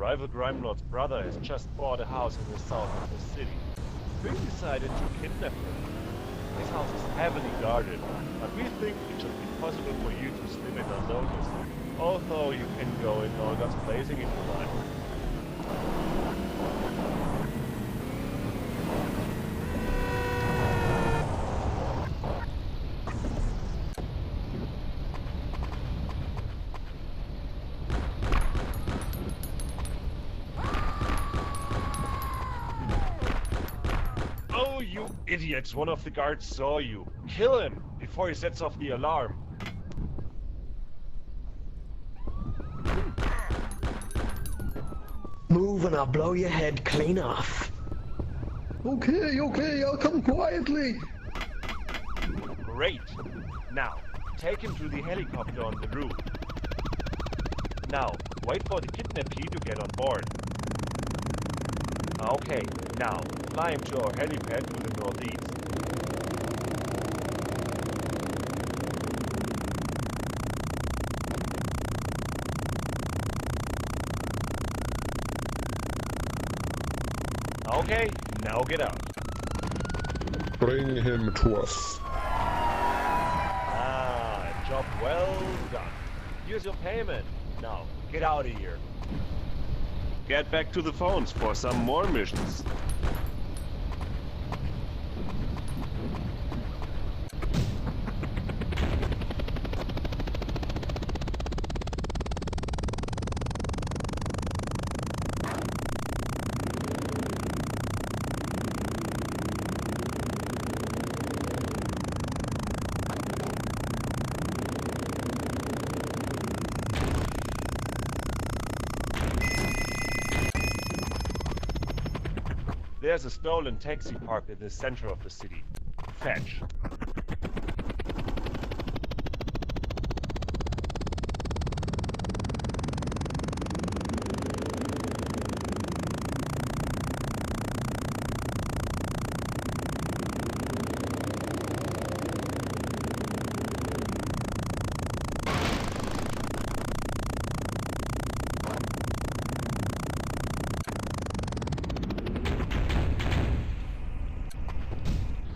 rival crime lord's brother has just bought a house in the south of the city. We decided to kidnap him. His house is heavily guarded, but we think it should be possible for you to slip it unnoticed. Although you can go in Olga's blazing if you like. Oh, you idiots! One of the guards saw you. Kill him before he sets off the alarm. Move and I'll blow your head clean off. Okay, I'll come quietly. Great. Now, take him to the helicopter on the roof. Now, wait for the kidnappee to get on board. Okay, now, fly him to our helipad to the northeast. Okay, now get out. Bring him to us. Ah, job well done. Here's your payment. Now, get out of here. Get back to the phones for some more missions. There's a stolen taxi parked in the center of the city. Fetch.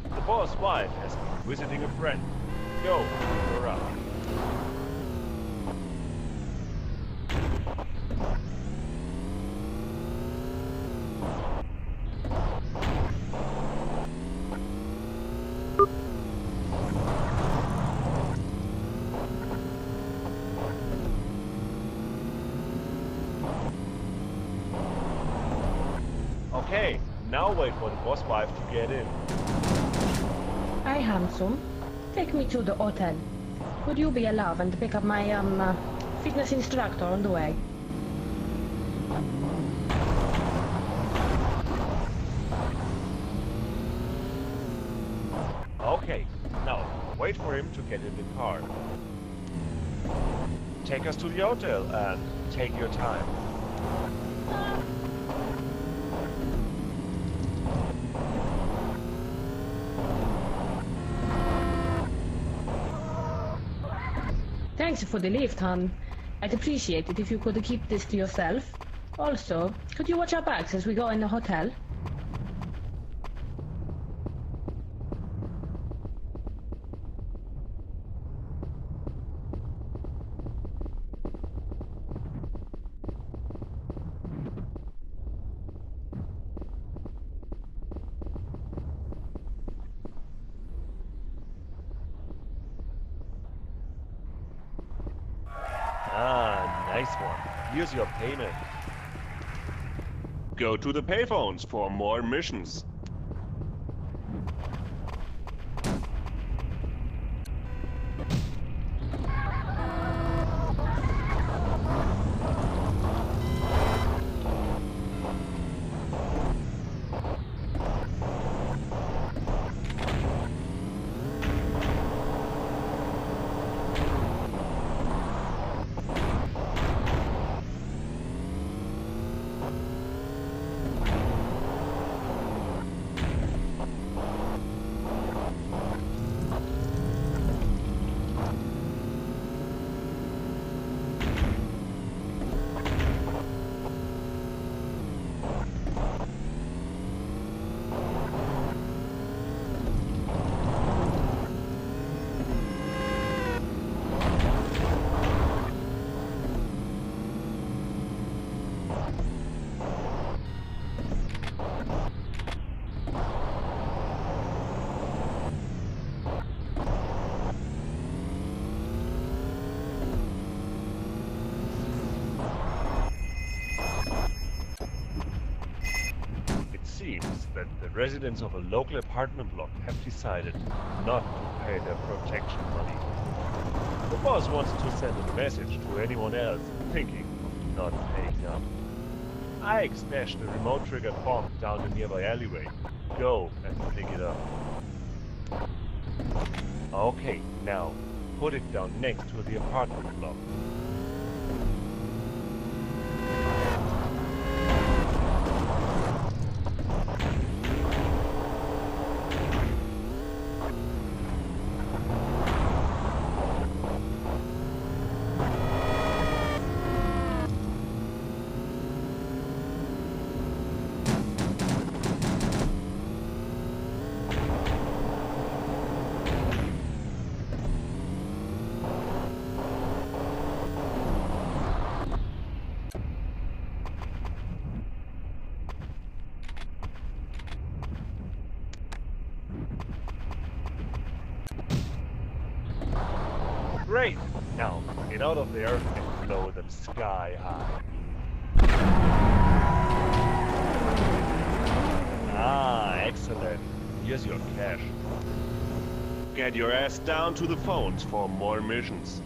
The boss' wife has been visiting a friend. Go, pick her up. Okay, now wait for the boss' wife to get in. Hi, handsome. Take me to the hotel. Could you be allowed and pick up my fitness instructor on the way? Okay, now wait for him to get in the car. Take us to the hotel and take your time. Thanks for the lift, hon. I'd appreciate it if you could keep this to yourself. Also, could you watch our bags as we go in the hotel? Ah, nice one. Here's your payment. Go to the payphones for more missions. The residents of a local apartment block have decided not to pay their protection money. The boss wants to send a message to anyone else thinking of not paying up. Ike stashed a remote-triggered bomb down the nearby alleyway. Go and pick it up. Okay, now put it down next to the apartment block. Great! Now, get out of there and blow them sky high. Ah, excellent. Here's your cash. Get your ass down to the phones for more missions.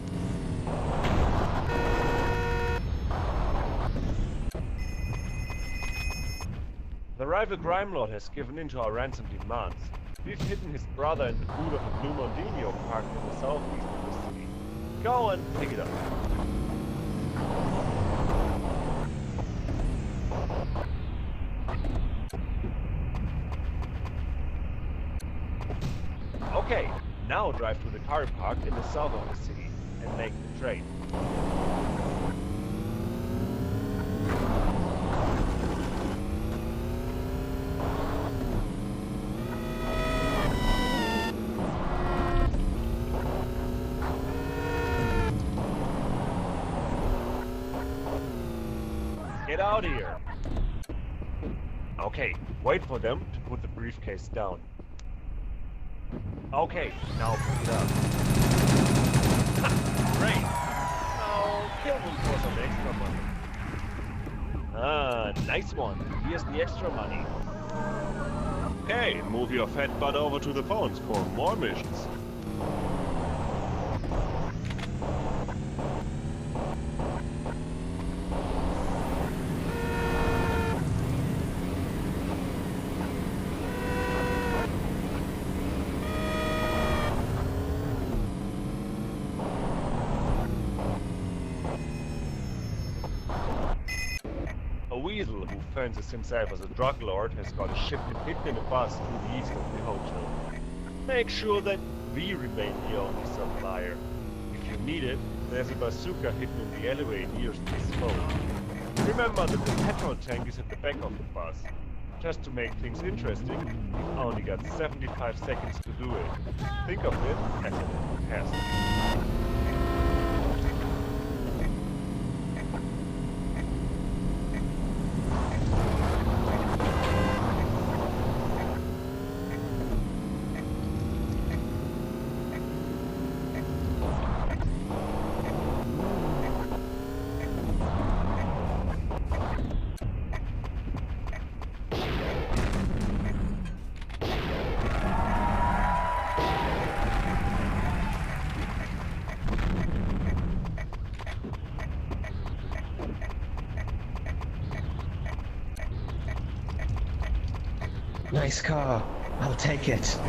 The rival crime lord has given in to our ransom demands. We've hidden his brother in the boot of a Blue Mondino parked in the southeast of the city. Go and pick it up. Okay, now drive to the car park in the south of the city and make the train. Get out of here! Okay, wait for them to put the briefcase down. Okay, now pick it up. Great! Now kill them for some extra money. Ah, nice one. Here's the extra money. Okay, move your fat butt over to the phones for more missions. A weasel who fancies himself as a drug lord has got a shipment hidden in a bus to the east of the hotel. Make sure that we remain the only supplier. If you need it, there's a bazooka hidden in the alleyway nearest this phone. Remember that the petrol tank is at the back of the bus. Just to make things interesting, you've only got 75 seconds to do it. Think of it as a test. Nice car. I'll take it.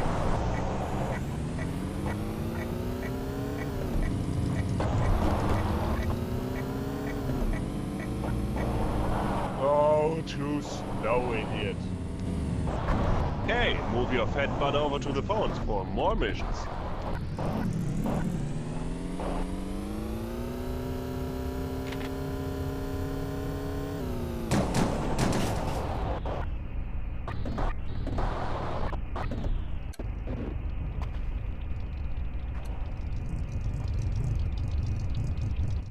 Oh, too slow, idiot. Hey, move your fat butt over to the phones for more missions.